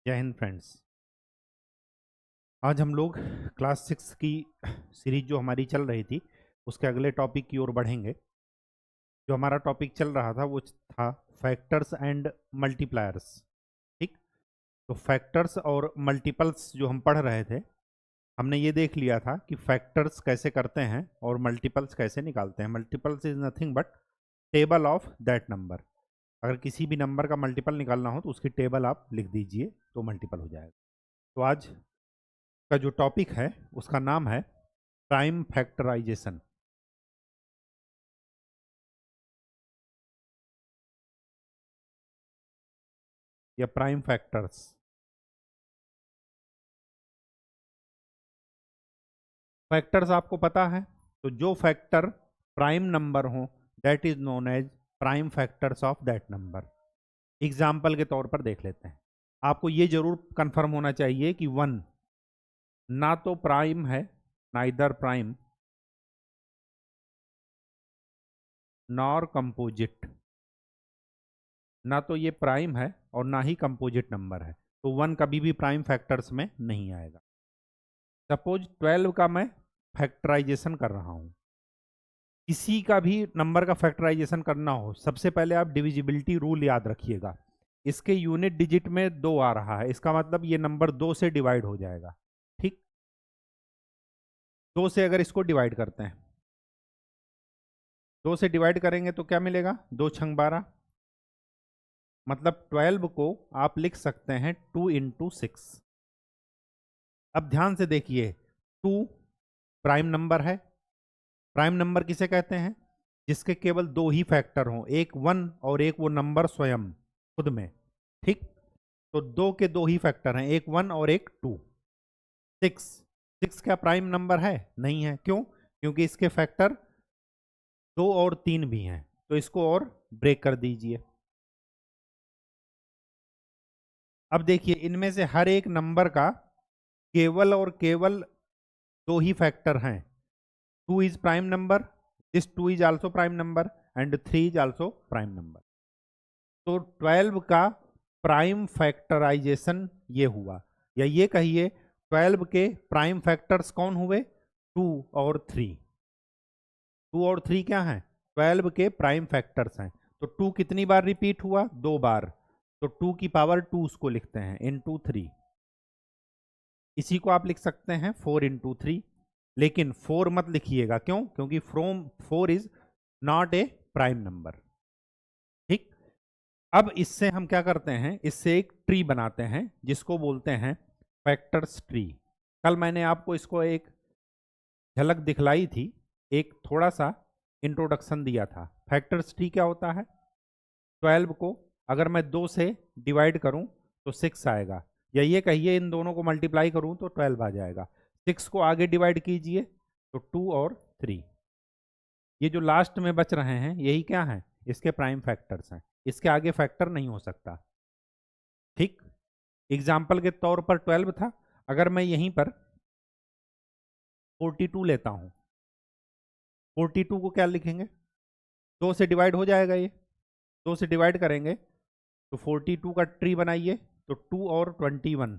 जय हिंद फ्रेंड्स। आज हम लोग क्लास 6 की सीरीज जो हमारी चल रही थी उसके अगले टॉपिक की ओर बढ़ेंगे। जो हमारा टॉपिक चल रहा था वो था फैक्टर्स एंड मल्टीप्लायर्स। ठीक, तो फैक्टर्स और मल्टीपल्स जो हम पढ़ रहे थे, हमने ये देख लिया था कि फैक्टर्स कैसे करते हैं और मल्टीपल्स कैसे निकालते हैं। Multiples is nothing but table of that number. अगर किसी भी नंबर का मल्टीपल निकालना हो तो उसकी टेबल आप लिख दीजिए तो मल्टीपल हो जाएगा। तो आज का जो टॉपिक है उसका नाम है प्राइम फैक्टराइजेशन या प्राइम फैक्टर्स। फैक्टर्स आपको पता है, तो जो फैक्टर प्राइम नंबर हो that is known as prime factors of that number. Example के तौर पर देख लेते हैं। आपको ये जरूर कंफर्म होना चाहिए कि वन ना तो प्राइम है, नाइदर प्राइम नॉर कंपोजिट। ना तो ये प्राइम है और ना ही कंपोजिट नंबर है, तो वन कभी भी प्राइम फैक्टर्स में नहीं आएगा। सपोज 12 का मैं फैक्टराइजेशन कर रहा हूं। किसी का भी नंबर का फैक्टराइजेशन करना हो, सबसे पहले आप डिविजिबिलिटी रूल याद रखिएगा। इसके यूनिट डिजिट में 2 आ रहा है, इसका मतलब ये नंबर 2 से डिवाइड हो जाएगा। ठीक, 2 से अगर इसको डिवाइड करते हैं, 2 से डिवाइड करेंगे तो क्या मिलेगा, 2 छंग 12। मतलब 12 को आप लिख सकते हैं 2 इंटू 6। अब ध्यान से देखिए, 2 प्राइम नंबर है। प्राइम नंबर किसे कहते हैं, जिसके केवल 2 ही फैक्टर हों, एक 1 और एक वो नंबर स्वयं खुद में। ठीक, तो 2 के 2 ही फैक्टर हैं, एक 1 और एक 2। 6, 6 क्या प्राइम नंबर है, नहीं है। क्यों? क्योंकि इसके फैक्टर 2 और 3 भी हैं। तो इसको और ब्रेक कर दीजिए। अब देखिए, इनमें से हर एक नंबर का केवल और केवल 2 ही फैक्टर हैं। 2 is prime number, this 2 is also prime number and 3 is also prime number. तो 12 का प्राइम फैक्टराइजेशन ये हुआ, या ये कहिए 12 के प्राइम फैक्टर्स कौन हुए, 2 और 3। 2 और 3 क्या हैं, 12 के प्राइम फैक्टर्स हैं। तो 2 कितनी बार रिपीट हुआ, 2 बार। तो 2 की पावर 2 उसको लिखते हैं इंटू 3। इसी को आप लिख सकते हैं 4 इंटू 3। लेकिन 4 मत लिखिएगा, क्यों? क्योंकि from 4 is not a prime number. ठीक, अब इससे हम क्या करते हैं, इससे एक ट्री बनाते हैं जिसको बोलते हैं फैक्टर्स ट्री। कल मैंने आपको इसको एक झलक दिखलाई थी, एक थोड़ा सा इंट्रोडक्शन दिया था। फैक्टर्स ट्री क्या होता है, 12 को अगर मैं 2 से डिवाइड करूं तो 6 आएगा, या ये कहिए इन दोनों को मल्टीप्लाई करूं तो 12 आ जाएगा। 6 को आगे डिवाइड कीजिए तो 2 और 3। ये जो लास्ट में बच रहे हैं यही क्या है, इसके प्राइम फैक्टर्स हैं। इसके आगे फैक्टर नहीं हो सकता। ठीक, एग्जाम्पल के तौर पर 12 था, अगर मैं यहीं पर 42 लेता हूं, 42 को क्या लिखेंगे, 2 से डिवाइड हो जाएगा ये। 2 से डिवाइड करेंगे तो 42 का ट्री बनाइए तो 2 और 21।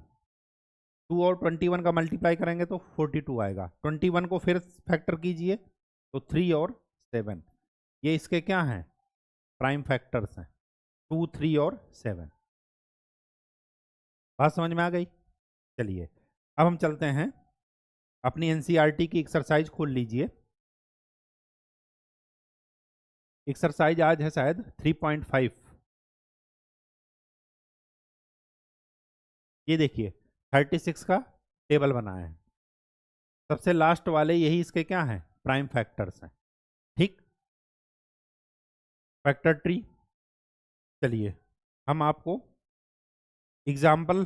2 और 21 का मल्टीप्लाई करेंगे तो 42 आएगा। 21 को फिर फैक्टर कीजिए तो 3 और 7। ये इसके क्या हैं, प्राइम फैक्टर्स हैं, 2, 3 और 7। बात समझ में आ गई? चलिए अब हम चलते हैं, अपनी एनसीईआरटी की एक्सरसाइज खोल लीजिए। एक्सरसाइज आज है शायद 3.5। ये देखिए 36 का टेबल बनाया है, सबसे लास्ट वाले यही इसके क्या हैं, प्राइम फैक्टर्स हैं। ठीक, फैक्टर ट्री। चलिए हम आपको एग्जाम्पल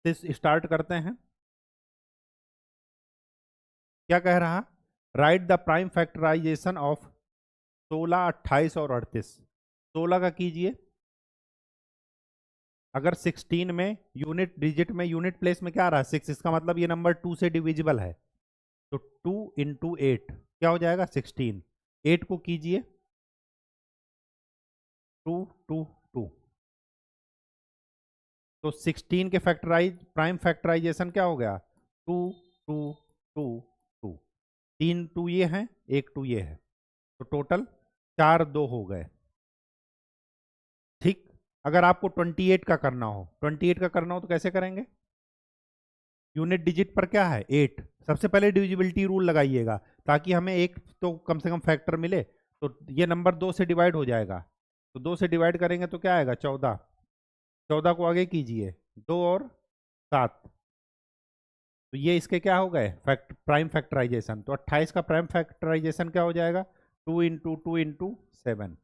से स्टार्ट करते हैं। क्या कह रहा, write the prime factorisation of 16, 28 और 38। 16 का कीजिए, अगर 16 में यूनिट डिजिट में यूनिट प्लेस में क्या आ रहा है, 6, इसका मतलब ये नंबर 2 से डिविजिबल है। तो 2 इंटू 8 क्या हो जाएगा, 16। 8 को कीजिए 2, 2, 2। तो 16 के प्राइम फैक्टराइजेशन क्या हो गया? 2 2 2 2, 3 2 ये हैं, 1 2 ये है, तो टोटल 4 2 हो गए। ठीक। अगर आपको 28 का करना हो, 28 का करना हो तो कैसे करेंगे? यूनिट डिजिट पर क्या है? 8। सबसे पहले डिविजिबिलिटी रूल लगाइएगा ताकि हमें एक तो कम से कम फैक्टर मिले। तो ये नंबर 2 से डिवाइड हो जाएगा, तो 2 से डिवाइड करेंगे तो क्या आएगा? 14। 14 को आगे कीजिए, 2 और 7, तो ये इसके क्या हो गए? Prime factorisation. तो 28 का प्राइम फैक्टराइजेशन क्या हो जाएगा? 2 × 2 × 7।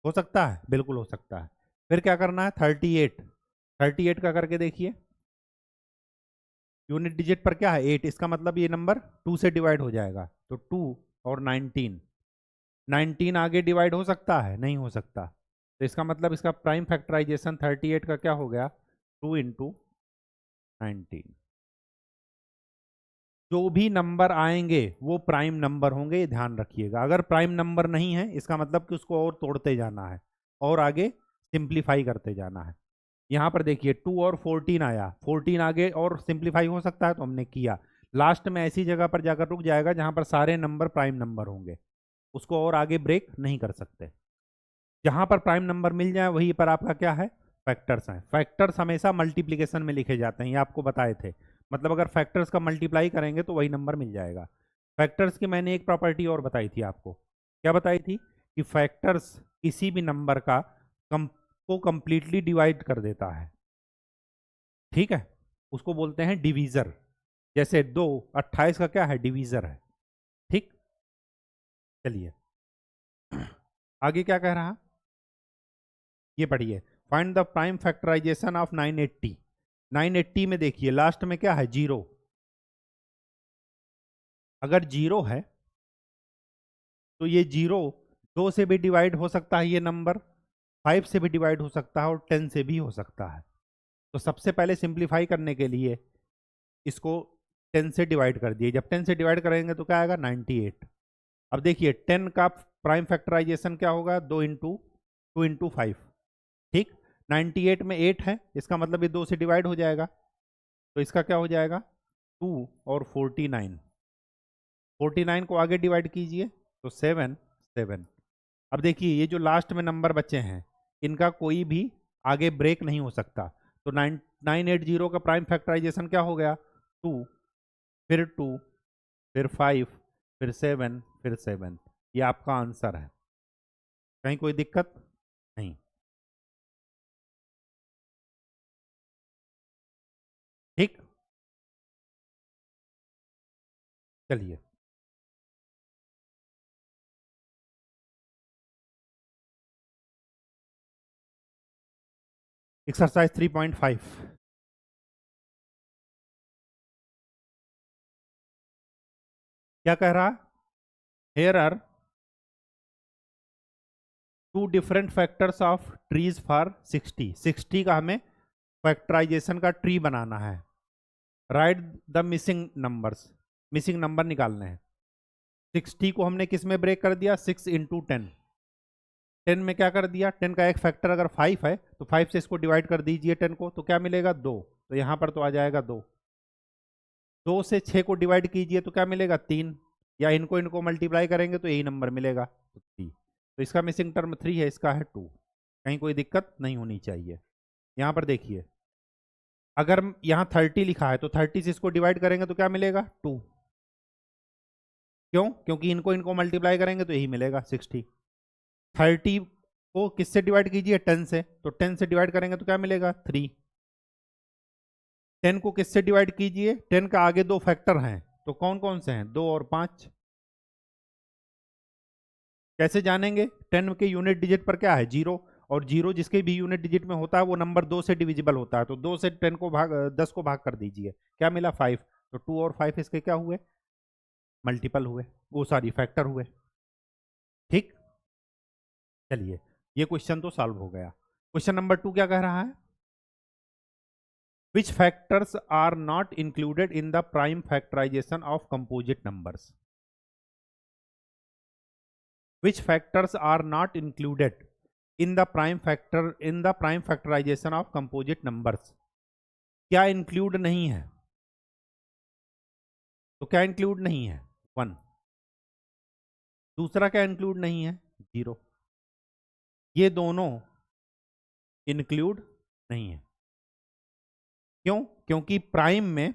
हो सकता है, बिल्कुल हो सकता है। फिर क्या करना है? 38। 38 का करके देखिए। यूनिट डिजिट पर क्या है? 8। इसका मतलब ये नंबर 2 से डिवाइड हो जाएगा, तो 2 और 19। 19 आगे डिवाइड हो सकता है? नहीं हो सकता। तो इसका मतलब इसका प्राइम फैक्टराइजेशन 38 का क्या हो गया? 2 × 19। जो भी नंबर आएंगे वो प्राइम नंबर होंगे, ये ध्यान रखिएगा। अगर प्राइम नंबर नहीं है इसका मतलब कि उसको और तोड़ते जाना है और आगे सिंप्लीफाई करते जाना है। यहाँ पर देखिए 2 और 14 आया, 14 आगे और सिंप्लीफाई हो सकता है, तो हमने किया। लास्ट में ऐसी जगह पर जाकर रुक जाएगा जहां पर सारे नंबर प्राइम नंबर होंगे, उसको और आगे ब्रेक नहीं कर सकते। जहां पर प्राइम नंबर मिल जाए वहीं पर आपका क्या है? फैक्टर्स हैं। फैक्टर्स हमेशा मल्टीप्लीकेशन में लिखे जाते हैं, ये आपको बताए थे। मतलब अगर फैक्टर्स का मल्टीप्लाई करेंगे तो वही नंबर मिल जाएगा। फैक्टर्स की मैंने एक प्रॉपर्टी और बताई थी आपको। क्या बताई थी? कि फैक्टर्स किसी भी नंबर का को कंप्लीटली डिवाइड कर देता है। ठीक है, उसको बोलते हैं डिवीजर। जैसे 2 28 का क्या है? डिवीजर है। ठीक। चलिए आगे क्या कह रहा? ये पढ़िए। Find the prime factorisation of 980। 980 में देखिए लास्ट में क्या है? 0। अगर 0 है तो ये 0 2 से भी डिवाइड हो सकता है, ये नंबर 5 से भी डिवाइड हो सकता है और 10 से भी हो सकता है। तो सबसे पहले सिंप्लीफाई करने के लिए इसको 10 से डिवाइड कर दिए। जब 10 से डिवाइड करेंगे तो क्या आएगा? 98। अब देखिए 10 का प्राइम फैक्टराइजेशन क्या होगा? 2 × 5। ठीक। 98 में 8 है, इसका मतलब ये 2 से डिवाइड हो जाएगा, तो इसका क्या हो जाएगा? 2 और 49। 49 को आगे डिवाइड कीजिए तो 7 7। अब देखिए ये जो लास्ट में नंबर बचे हैं इनका कोई भी आगे ब्रेक नहीं हो सकता। तो 980 का प्राइम फैक्टराइजेशन क्या हो गया? 2, फिर 2, फिर 5, फिर 7, फिर 7। ये आपका आंसर है। कहीं कोई दिक्कत नहीं। ठीक। चलिए एक्सरसाइज 3.5 क्या कह रहा? Here are 2 different factors of trees for 60। 60 का हमें फैक्टराइजेशन का ट्री बनाना है। Write the missing numbers. Missing number निकालने हैं। 60 को हमने किस में ब्रेक कर दिया? 6 × 10। 10 में क्या कर दिया? 10 का एक फैक्टर अगर 5 है तो 5 से इसको डिवाइड कर दीजिए 10 को, तो क्या मिलेगा? 2। तो यहां पर तो आ जाएगा 2। 2 से 6 को डिवाइड कीजिए तो क्या मिलेगा? 3। या इनको इनको मल्टीप्लाई करेंगे तो यही नंबर मिलेगा, तो 3। तो इसका मिसिंग टर्म 3 है, इसका है 2। कहीं कोई दिक्कत नहीं होनी चाहिए। यहां पर देखिए अगर यहाँ 30 लिखा है तो 30 से इसको डिवाइड करेंगे तो क्या मिलेगा? 2। क्यों? क्योंकि इनको इनको मल्टीप्लाई करेंगे तो यही मिलेगा 60। 30 को किससे डिवाइड कीजिए? 10 से, तो 10 से डिवाइड करेंगे तो क्या मिलेगा? 3। 10 को किससे डिवाइड कीजिए? 10 का आगे 2 फैक्टर हैं, तो कौन कौन से हैं? 2 और 5। कैसे जानेंगे? 10 के यूनिट डिजिट पर क्या है? 0। और 0 जिसके भी यूनिट डिजिट में होता है वो नंबर 2 से डिविजिबल होता है, तो 2 से 10 को भाग कर दीजिए, क्या मिला? 5। तो 2 और 5 इसके क्या हुए? मल्टीपल हुए, वो सॉरी फैक्टर हुए। ठीक। चलिए ये क्वेश्चन तो सॉल्व हो गया। क्वेश्चन नंबर 2 क्या कह रहा है? Which factors are not included in the prime factorization of composite numbers? Which factors are not included in the prime factorisation of composite numbers. क्या इंक्लूड नहीं है? तो क्या इंक्लूड नहीं है? 1। दूसरा क्या इंक्लूड नहीं है? 0। ये दोनों इंक्लूड नहीं है। क्यों? क्योंकि प्राइम में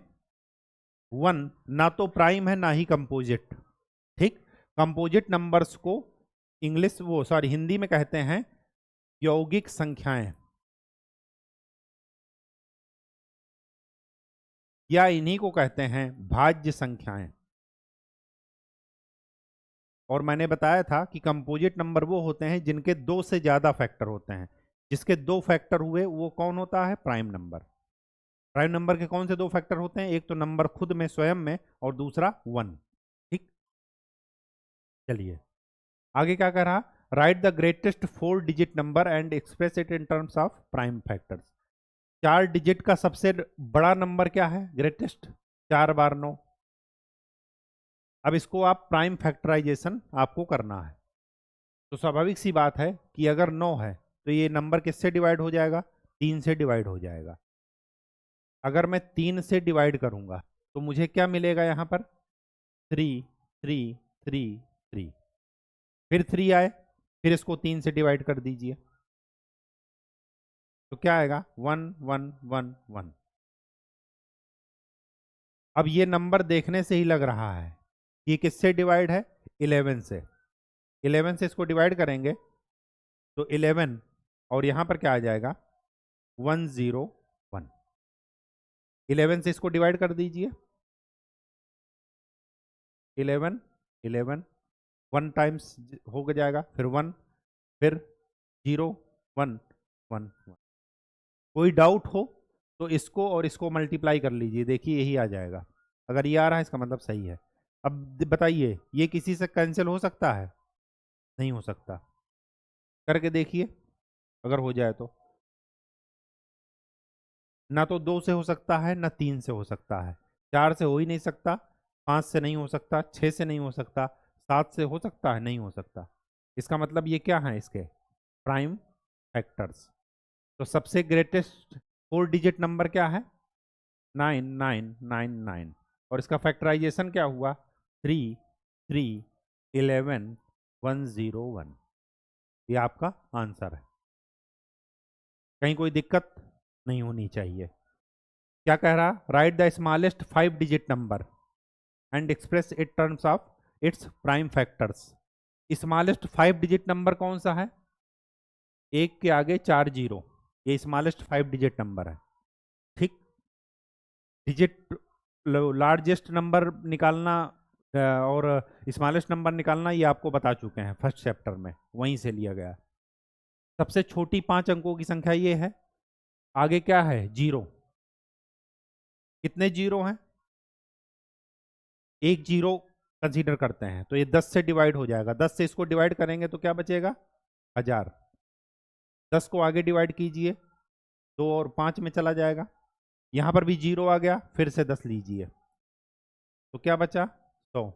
1 ना तो प्राइम है ना ही कंपोजिट। ठीक, कंपोजिट नंबर्स को हिंदी में कहते हैं यौगिक संख्याएं, या इन्हीं को कहते हैं भाज्य संख्याएं। और मैंने बताया था कि कंपोजिट नंबर वो होते हैं जिनके 2 से ज्यादा फैक्टर होते हैं। जिसके 2 फैक्टर हुए वो कौन होता है? Prime number. प्राइम नंबर के कौन से 2 फैक्टर होते हैं? एक तो नंबर खुद में, स्वयं में, और दूसरा 1। ठीक, चलिए आगे क्या कह रहा? Write the greatest 4 digit number and express it in terms of prime factors. 4 digit का सबसे बड़ा नंबर क्या है? ग्रेटेस्ट, 4 बार 9। अब इसको आप प्राइम फैक्टराइजेशन आपको करना है, तो स्वाभाविक सी बात है कि अगर 9 है तो ये नंबर किससे डिवाइड हो जाएगा? 3 से डिवाइड हो जाएगा। अगर मैं 3 से डिवाइड करूंगा तो मुझे क्या मिलेगा? यहां पर 3 3 3 3, फिर 3 आए, फिर इसको 3 से डिवाइड कर दीजिए तो क्या आएगा? 1 1 1 1। अब ये नंबर देखने से ही लग रहा है कि किससे डिवाइड है? 11 से। 11 से इसको डिवाइड करेंगे तो 11, और यहां पर क्या आ जाएगा? 101। 11 से इसको डिवाइड कर दीजिए। 11 11 1 टाइम्स हो जाएगा, फिर 1, फिर 0 1 1 1। कोई डाउट हो तो इसको और इसको मल्टीप्लाई कर लीजिए, देखिए यही आ जाएगा। अगर ये आ रहा है इसका मतलब सही है। अब बताइए, ये किसी से कैंसिल हो सकता है? नहीं हो सकता। करके देखिए अगर हो जाए तो। ना तो 2 से हो सकता है, ना 3 से हो सकता है, 4 से हो ही नहीं सकता, 5 से नहीं हो सकता, 6 से नहीं हो सकता, 7 से हो सकता है? नहीं हो सकता। इसका मतलब ये क्या है? इसके प्राइम फैक्टर्स। तो सबसे ग्रेटेस्ट 4 डिजिट नंबर क्या है? 9999। और इसका फैक्टराइजेशन क्या हुआ? 3 3 11 101। ये आपका आंसर है। कहीं कोई दिक्कत नहीं होनी चाहिए। क्या कह रहा? Write the smallest 5 digit number and express it terms of its prime factors. Smallest 5 digit number कौन सा है? 1 के आगे 4 जीरो, ये स्मॉलेस्ट 5 डिजिट नंबर है। ठीक, डिजिट लार्जेस्ट नंबर निकालना और स्मॉलेस्ट नंबर निकालना ये आपको बता चुके हैं फर्स्ट चैप्टर में, वहीं से लिया गया। सबसे छोटी 5 अंकों की संख्या ये है। आगे क्या है? 0। कितने जीरो हैं? 1 जीरो कंसीडर करते हैं, तो ये 10 से डिवाइड हो जाएगा। 10 से इसको डिवाइड करेंगे तो क्या बचेगा? 1000। 10 को आगे डिवाइड कीजिए, 2 और 5 में चला जाएगा। यहां पर भी 0 आ गया, फिर से 10 लीजिए तो क्या बचा? 100।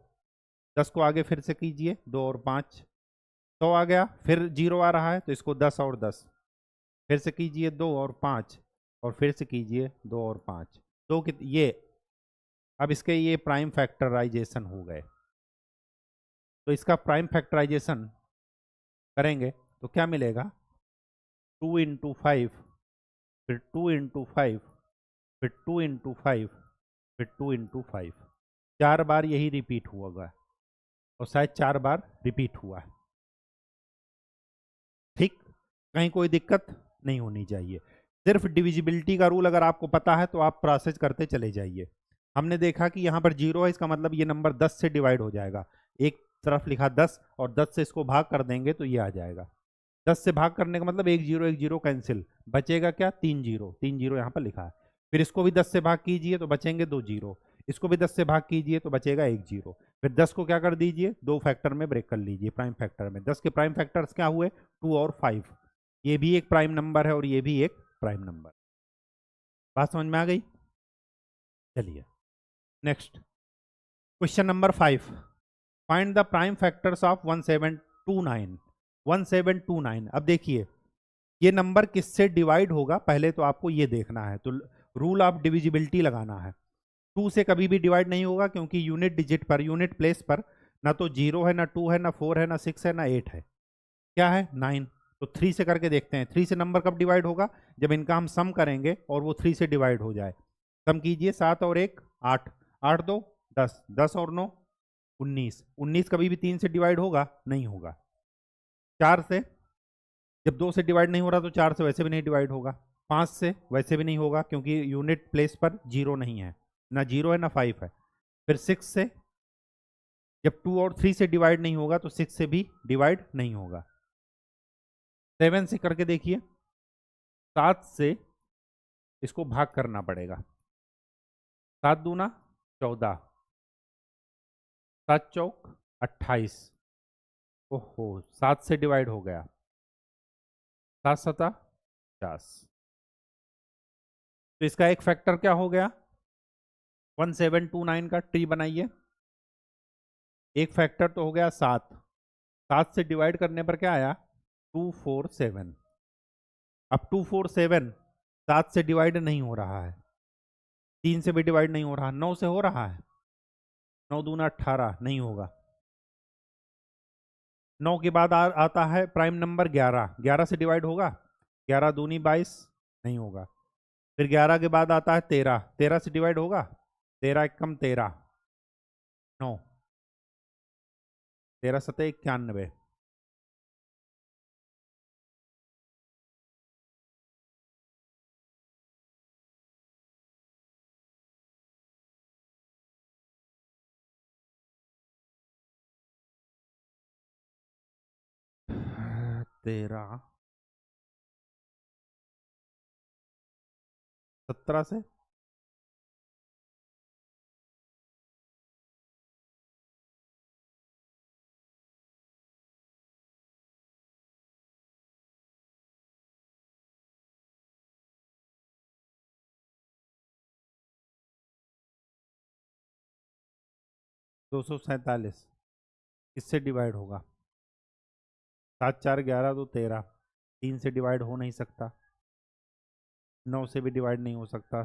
10 को आगे फिर से कीजिए, 2 और 5, 100 आ गया। फिर 0 आ रहा है तो इसको 10 और 10, फिर से कीजिए 2 और 5, और फिर से कीजिए 2 और 5। दो ये अब इसके ये प्राइम फैक्टराइजेशन हो गए। तो इसका प्राइम फैक्टराइजेशन करेंगे तो क्या मिलेगा? 2 इंटू 5, फिर 2 इंटू 5, फिर 2 इंटू 5, फिर 2 इंटू 5। 4 बार यही रिपीट हुआ और शायद 4 बार रिपीट हुआ है। ठीक, कहीं कोई दिक्कत नहीं होनी चाहिए। सिर्फ डिविजिबिलिटी का रूल अगर आपको पता है तो आप प्रोसेस करते चले जाइए। हमने देखा कि यहाँ पर 0 है, इसका मतलब ये नंबर 10 से डिवाइड हो जाएगा। एक तरफ लिखा 10 और 10 से इसको भाग कर देंगे तो ये आ जाएगा। 10 से भाग करने का मतलब 1 0 कैंसिल, बचेगा क्या? 3 जीरो। 3 जीरो यहाँ पर लिखा है। फिर इसको भी 10 से भाग कीजिए तो बचेंगे 2 जीरो। इसको भी 10 से भाग कीजिए तो बचेगा 1 जीरो। फिर 10 को क्या कर दीजिए? 2 फैक्टर में ब्रेक कर लीजिए, प्राइम फैक्टर में। 10 के प्राइम फैक्टर्स क्या हुए? 2 और 5। ये भी एक प्राइम नंबर है और ये भी एक प्राइम नंबर। बात समझ में आ गई? चलिए next question number 5। Find the prime factors of 1729। 1729। अब देखिए ये नंबर किससे डिवाइड होगा पहले तो आपको ये देखना है, तो रूल ऑफ डिविजिबिलिटी लगाना है। 2 से कभी भी डिवाइड नहीं होगा क्योंकि यूनिट डिजिट पर, यूनिट प्लेस पर ना तो 0 है, ना 2 है, ना 4 है, ना 6 है, ना 8 है, क्या है 9। तो 3 से करके देखते हैं 3 से नंबर कब डिवाइड होगा, जब इनका हम सम करेंगे और वो 3 से डिवाइड हो जाए। सम कीजिए, 7 और 1 8, 8 2 10, 10 और 9 19, 19 कभी भी 3 से डिवाइड होगा नहीं होगा। 4 से, जब 2 से डिवाइड नहीं हो रहा तो 4 से वैसे भी नहीं डिवाइड होगा। 5 से वैसे भी नहीं होगा क्योंकि यूनिट प्लेस पर 0 नहीं है, ना 0 है ना 5 है। फिर 6 से, जब 2 और 3 से डिवाइड नहीं होगा तो 6 से भी डिवाइड नहीं होगा। 7 से करके देखिए, 7 से इसको भाग करना पड़ेगा, 7 दूना 14, 7 चौक 28, ओहो 7 से डिवाइड हो गया, 7 सता 50। तो इसका एक फैक्टर क्या हो गया, 1729 का ट्री बनाइए। एक फैक्टर तो हो गया 7, 7 से डिवाइड करने पर क्या आया 247। अब 247 7 से डिवाइड नहीं हो रहा है, 3 से भी डिवाइड नहीं हो रहा, 9 से हो रहा है, 9 दूना 18 नहीं होगा। 9 के बाद आता है प्राइम नंबर 11, 11 से डिवाइड होगा, 11 दूनी 22 नहीं होगा। फिर 11 के बाद आता है 13, 13 से डिवाइड होगा, 13 एकम 13 9, 13 सते 91। तेरह 17 से, दो सौ सैतालीस किससे डिवाइड होगा, 7 4 11 तो 13, 3 से डिवाइड हो नहीं सकता, 9 से भी डिवाइड नहीं हो सकता,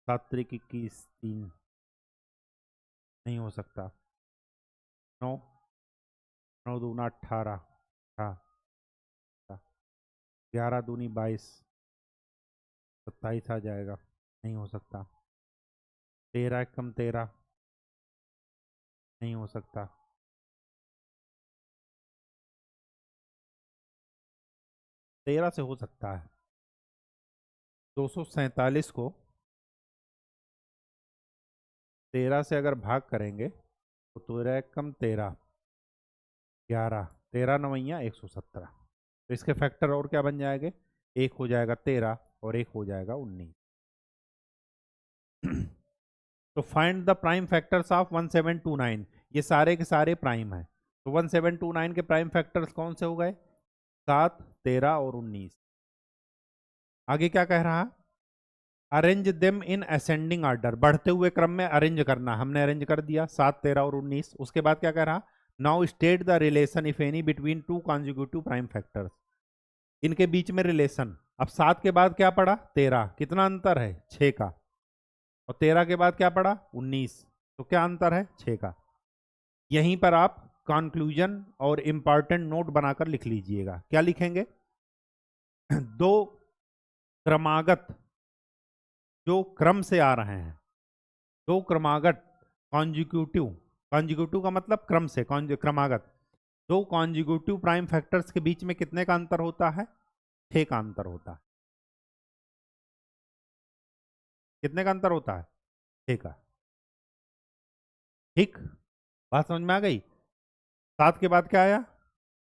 7 3 21 3 नहीं हो सकता, 9 9 दूना 18 11 दूनी 22 27 आ जाएगा, नहीं हो सकता। 13 एकम 13 नहीं हो सकता। 13 से हो सकता है। 247 को 13 से अगर भाग करेंगे तो 13 एकम 13, 11, 13 नवैया 117। तो इसके फैक्टर और क्या बन जाएंगे, एक हो जाएगा 13 और एक हो जाएगा 19। तो find the prime factors of 1729, ये सारे के सारे प्राइम है। तो 1729 के प्राइम फैक्टर्स कौन से हो गए, 7 13 और 19। आगे क्या कह रहा, arrange them in ascending order, बढ़ते हुए क्रम में अरेंज करना, हमने अरेंज कर दिया 7 13 और 19। उसके बाद क्या कह रहा, now state the relation if any between two consecutive prime factors, इनके बीच में रिलेशन। अब 7 के बाद क्या पड़ा 13, कितना अंतर है 6 का, और 13 के बाद क्या पड़ा 19, तो क्या अंतर है 6 का। यहीं पर आप कंक्लूजन और इंपॉर्टेंट नोट बनाकर लिख लीजिएगा। क्या लिखेंगे, दो क्रमागत जो क्रम से आ रहे हैं, दो क्रमागत कॉन्जिक्यूटिव, कॉन्जिक्यूटिव का मतलब क्रम से, क्रमागत, दो कॉन्जिक्यूटिव प्राइम फैक्टर्स के बीच में कितने का अंतर होता है, 6 का अंतर होता है। कितने का अंतर होता है, 6 का। ठीक, बात समझ में आ गई। 7 के बाद क्या आया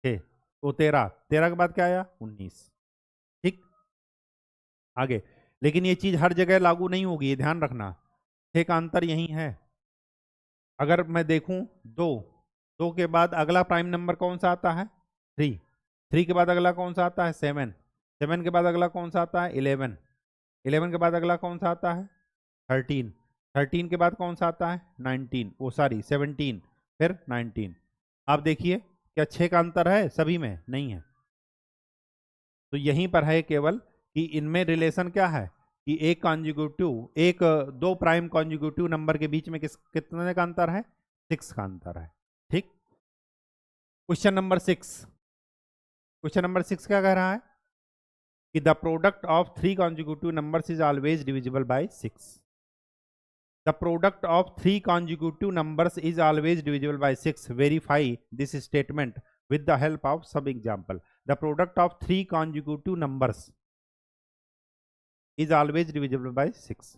6, तो 13, 13 के बाद क्या आया 19। ठीक, आगे, लेकिन ये चीज हर जगह लागू नहीं होगी, ये ध्यान रखना, 6 का अंतर यही है। अगर मैं देखूं 2, 2 के बाद अगला प्राइम नंबर कौन सा आता है 3, 3 के बाद अगला कौन सा आता है 7, 7 के बाद अगला कौन सा आता है 11, 11 के बाद अगला कौन सा आता है 13, 13 के बाद कौन सा आता है 19, ओ सॉरी 17, फिर 19। आप देखिए क्या 6 का अंतर है सभी में, नहीं है। तो यहीं पर है केवल कि इनमें रिलेशन क्या है कि एक कॉन्जिक्यूटिव एक दो प्राइम कॉन्जिक्यूटिव नंबर के बीच में कितने का अंतर है, 6 का अंतर है। ठीक, क्वेश्चन नंबर 6, क्वेश्चन नंबर 6 क्या कह रहा है कि the product of 3 consecutive numbers is always divisible by 6। The product of 3 consecutive numbers is always divisible by 6. Verify this statement with the help of some example. The product of 3 consecutive numbers is always divisible by 6.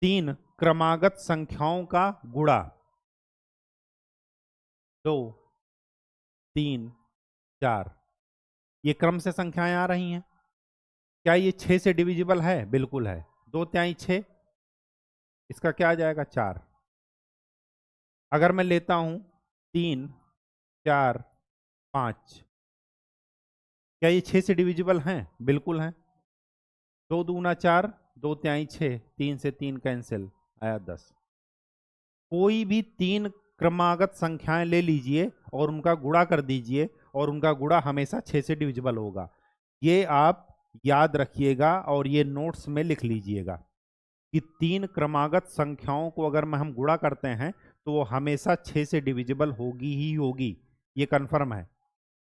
3 क्रमागत संख्याओं का गुणा 2 3 4, ये क्रम से संख्याएं आ रही हैं। क्या ये 6 से डिविजिबल है? बिल्कुल है। 2 त्याई 6, इसका क्या आ जाएगा 4। अगर मैं लेता हूं 3 4 5, क्या ये 6 से डिविजिबल हैं? बिल्कुल हैं। 2 दूना 4, 2 त्याई 6, 3 से 3 कैंसिल, आया 10। कोई भी 3 क्रमागत संख्याएं ले लीजिए और उनका गुणा कर दीजिए और उनका गुणा हमेशा 6 से डिविजिबल होगा। ये आप याद रखिएगा और ये नोट्स में लिख लीजिएगा कि 3 क्रमागत संख्याओं को अगर हम गुणा करते हैं तो वो हमेशा 6 से डिविजिबल होगी ही होगी, ये कन्फर्म है।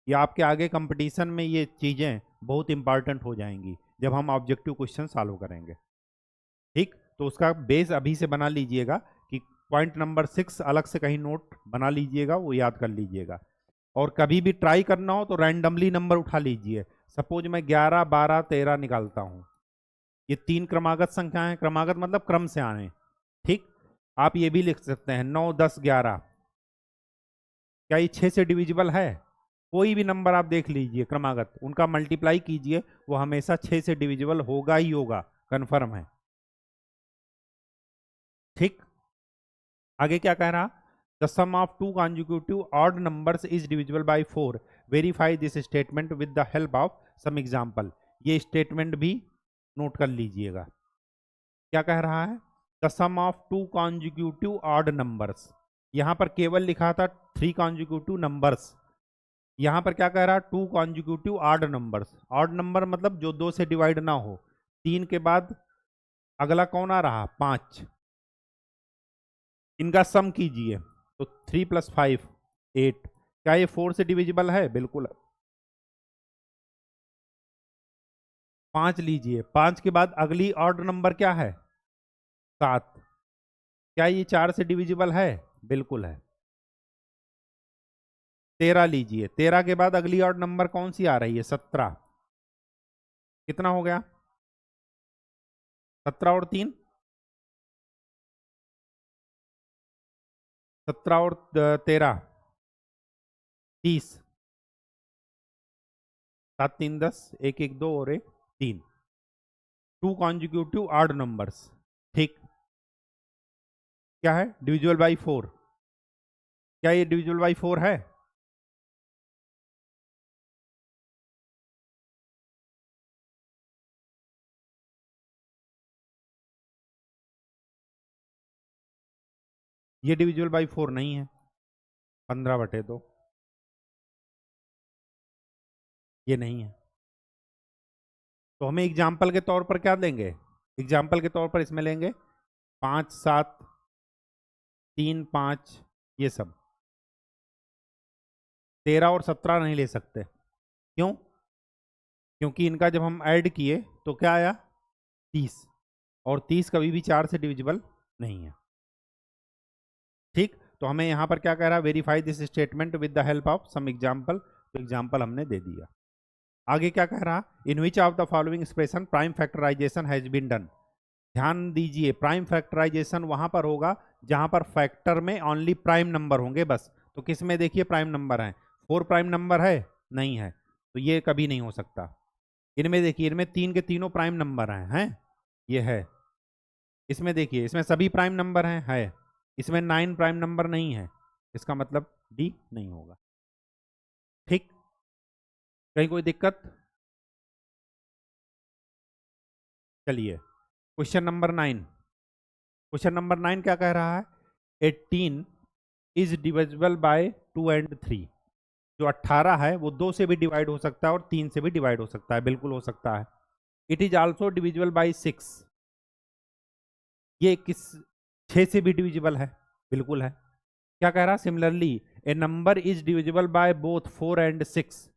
ये आपके आगे कंपटीशन में ये चीज़ें बहुत इंपॉर्टेंट हो जाएंगी जब हम ऑब्जेक्टिव क्वेश्चन सॉल्व करेंगे। ठीक, तो उसका बेस अभी से बना लीजिएगा कि पॉइंट नंबर 6 अलग से कहीं नोट बना लीजिएगा, वो याद कर लीजिएगा। और कभी भी ट्राई करना हो तो रैंडमली नंबर उठा लीजिए। सपोज मैं 11 12 13 निकालता हूँ, ये 3 क्रमागत संख्या है, क्रमागत मतलब क्रम से आए। ठीक, आप ये भी लिख सकते हैं 9 10 11, क्या ये 6 से डिविजिबल है? कोई भी नंबर आप देख लीजिए क्रमागत, उनका मल्टीप्लाई कीजिए, वो हमेशा 6 से डिविजिबल होगा ही होगा, कन्फर्म है। ठीक, आगे क्या कह रहा, the sum of 2 consecutive odd numbers is divisible by 4। Verify this statement with the help of some example. ये स्टेटमेंट भी नोट कर लीजिएगा। क्या कह रहा है, the sum of 2 consecutive odd numbers, यहां पर केवल लिखा था 3 कॉन्जिक्यूटिव नंबर्स, यहां पर क्या कह रहा है 2 consecutive odd numbers. Odd number मतलब जो 2 से डिवाइड ना हो। 3 के बाद अगला कौन आ रहा, 5, इनका सम कीजिए तो 3 + 5 8। क्या ये 4 से डिविजिबल है? बिल्कुल। 5 लीजिए, 5 के बाद अगली ऑड नंबर क्या है, 7। क्या ये 4 से डिविजिबल है? बिल्कुल है। 13 लीजिए, 13 के बाद अगली ऑड नंबर कौन सी आ रही है, 17। कितना हो गया, 17 और 3, 17 और 13 30, 7 3 10, 1 1 2 और 1 3, 2 कॉन्जिक्यूटिव ऑड नंबर्स। ठीक, क्या है, डिविजिबल बाई 4। क्या ये डिविजिबल बाई 4 है? ये डिविजिबल बाई 4 नहीं है, 15/2 ये नहीं है। तो हमें एग्जाम्पल के तौर पर क्या लेंगे, एग्जाम्पल के तौर पर इसमें लेंगे 5 7 3 5, ये सब। 13 और 17 नहीं ले सकते, क्यों? क्योंकि इनका जब हम ऐड किए तो क्या आया, 30, और 30 कभी भी 4 से डिविजिबल नहीं है। ठीक, तो हमें यहाँ पर क्या कह रहा है, verify this statement with the help of some example. तो एग्जाम्पल हमने दे दिया। आगे क्या कह रहा, in which of the following expression prime factorization has been done. ध्यान दीजिए, प्राइम फैक्टराइजेशन वहां पर होगा जहां पर फैक्टर में ओनली प्राइम नंबर होंगे बस। तो किस में देखिए प्राइम नंबर है, 4 प्राइम नंबर है नहीं है, तो ये कभी नहीं हो सकता। इनमें देखिए, इनमें 3 के तीनों प्राइम नंबर हैं, ये है। इसमें देखिए, इसमें सभी प्राइम नंबर हैं, है। इसमें 9 प्राइम नंबर नहीं है, इसका मतलब डी नहीं होगा। ठीक, कहीं कोई दिक्कत? चलिए क्वेश्चन नंबर 9। क्वेश्चन नंबर 9 क्या कह रहा है, 18 इज डिविजिबल बाय 2 and 3। जो 18 है वो 2 से भी डिवाइड हो सकता है और 3 से भी डिवाइड हो सकता है, बिल्कुल हो सकता है। It is also divisible by 6, ये 6 से भी डिविजिबल है, बिल्कुल है। क्या कह रहा, similarly A number is divisible by both 4 and 6,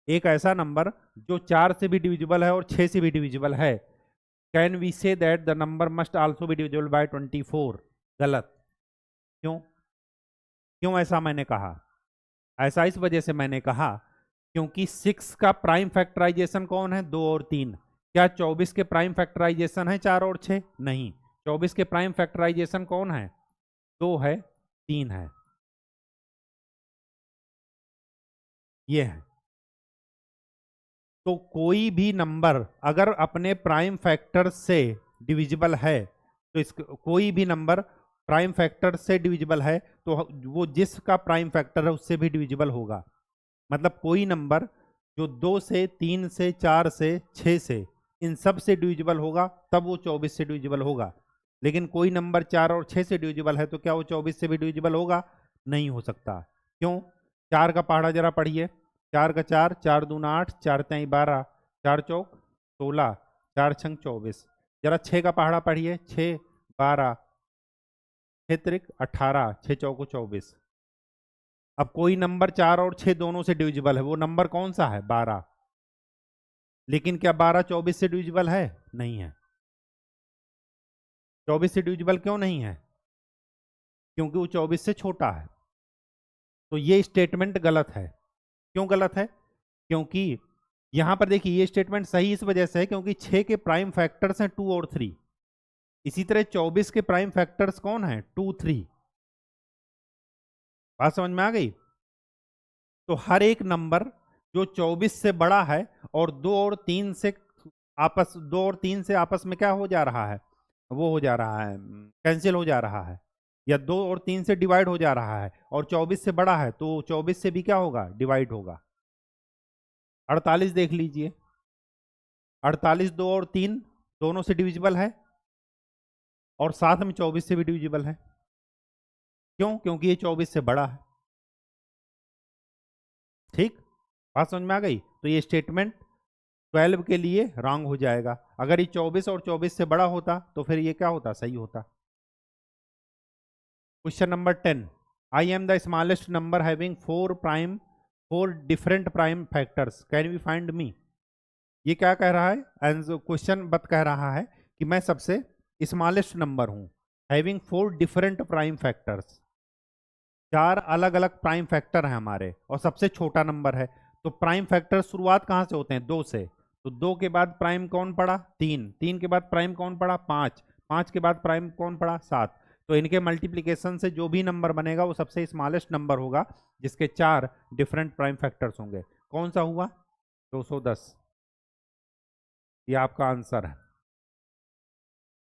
एक ऐसा नंबर जो 4 से भी डिविजिबल है और 6 से भी डिविजिबल है, can we say that the number must also be divisible by 24, गलत। क्यों, क्यों ऐसा मैंने कहा? ऐसा इस वजह से मैंने कहा क्योंकि 6 का प्राइम फैक्टराइजेशन कौन है, 2 और 3। क्या 24 के प्राइम फैक्टराइजेशन है 4 और 6? नहीं। 24 के प्राइम फैक्टराइजेशन कौन है, 2 है, 3 है, ये है। तो कोई भी नंबर अगर अपने प्राइम फैक्टर से डिविजिबल है, तो इस कोई भी नंबर प्राइम फैक्टर से डिविजिबल है तो वो जिसका प्राइम फैक्टर है उससे भी डिविजिबल होगा। मतलब कोई नंबर जो 2 से, 3 से, 4 से, 6 से, इन सब से डिविजिबल होगा तब वो 24 से डिविजिबल होगा। लेकिन कोई नंबर 4 और 6 से डिविजिबल है तो क्या वो 24 से भी डिविजिबल होगा? नहीं हो सकता। क्यों? 4 का पहाड़ा जरा पढ़िए, 4 का 4, 4 दूना 8, 4 तेई 12, 4 चौक 16, 4 छंग 24। जरा 6 का पहाड़ा पढ़िए, 6, 12, 6 त्रिक 18, 6 चौको 24। अब कोई नंबर 4 और 6 दोनों से डिविजिबल है, वो नंबर कौन सा है, 12। लेकिन क्या 12 24 से डिविजिबल है? नहीं है। 24 से डिविजिबल क्यों नहीं है? क्योंकि वो 24 से छोटा है। तो ये स्टेटमेंट गलत है। क्यों गलत है? क्योंकि यहां पर देखिए ये स्टेटमेंट सही इस वजह से है क्योंकि 6 के प्राइम फैक्टर्स हैं 2 और 3। इसी तरह 24 के प्राइम फैक्टर्स कौन है, 2, 3। बात समझ में आ गई? तो हर एक नंबर जो 24 से बड़ा है और 2 और 3 से आपस में क्या हो जा रहा है, वो हो जा रहा है, कैंसिल हो जा रहा है, या 2 और 3 से डिवाइड हो जा रहा है और 24 से बड़ा है तो 24 से भी क्या होगा, डिवाइड होगा। 48 देख लीजिए, 48 2 और 3 दोनों से डिविजिबल है और साथ में 24 से भी डिविजिबल है। क्यों? क्योंकि ये 24 से बड़ा है। ठीक, बात समझ में आ गई? तो ये स्टेटमेंट 12 के लिए रॉन्ग हो जाएगा। अगर ये 24 और 24 से बड़ा होता तो फिर ये क्या होता, सही होता। Question number 10, I am the smallest number having 4 different prime factors, can we find me. ये क्या कह रहा है, क्वेश्चन बत कह रहा है कि मैं सबसे स्मॉलेस्ट नंबर हूं, हैविंग 4 डिफरेंट प्राइम फैक्टर्स, 4 अलग अलग प्राइम फैक्टर हैं हमारे और सबसे छोटा नंबर है। तो प्राइम फैक्टर शुरुआत कहां से होते हैं, 2 से। तो 2 के बाद प्राइम कौन पड़ा, 3, 3 के बाद प्राइम कौन पड़ा, 5, 5 के बाद प्राइम कौन पड़ा, 7। तो इनके मल्टीप्लिकेशन से जो भी नंबर बनेगा वो सबसे स्मॉलेस्ट नंबर होगा जिसके 4 डिफरेंट प्राइम फैक्टर्स होंगे। कौन सा हुआ, 210। ये आपका आंसर है।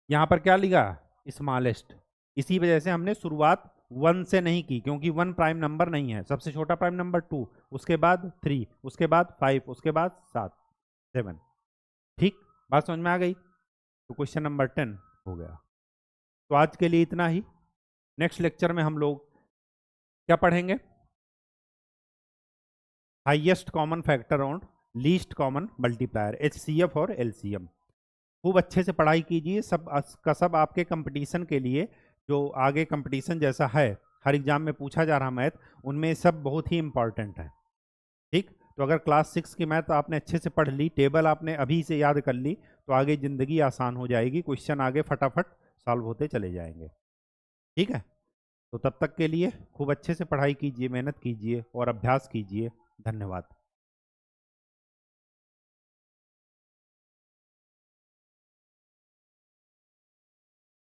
यहां पर क्या लिखा, स्मॉलेस्ट, इसी वजह से हमने शुरुआत 1 से नहीं की क्योंकि 1 प्राइम नंबर नहीं है। सबसे छोटा प्राइम नंबर 2, उसके बाद 3, उसके बाद 5, उसके बाद 7, 7। ठीक, बात समझ में आ गई? तो क्वेश्चन नंबर 10 हो गया। तो आज के लिए इतना ही। नेक्स्ट लेक्चर में हम लोग क्या पढ़ेंगे, हाईएस्ट कॉमन फैक्टर और लीस्ट कॉमन मल्टीप्लायर, HCF और LCM। खूब अच्छे से पढ़ाई कीजिए, सब का सब आपके कंपटीशन के लिए, जो आगे कंपटीशन जैसा है, हर एग्जाम में पूछा जा रहा मैथ, उनमें सब बहुत ही इंपॉर्टेंट है। ठीक, तो अगर क्लास 6 की मैथ आपने अच्छे से पढ़ ली, टेबल आपने अभी से याद कर ली, तो आगे ज़िंदगी आसान हो जाएगी, क्वेश्चन आगे फटाफट सॉल्व होते चले जाएंगे। ठीक है, तो तब तक के लिए खूब अच्छे से पढ़ाई कीजिए, मेहनत कीजिए और अभ्यास कीजिए। धन्यवाद।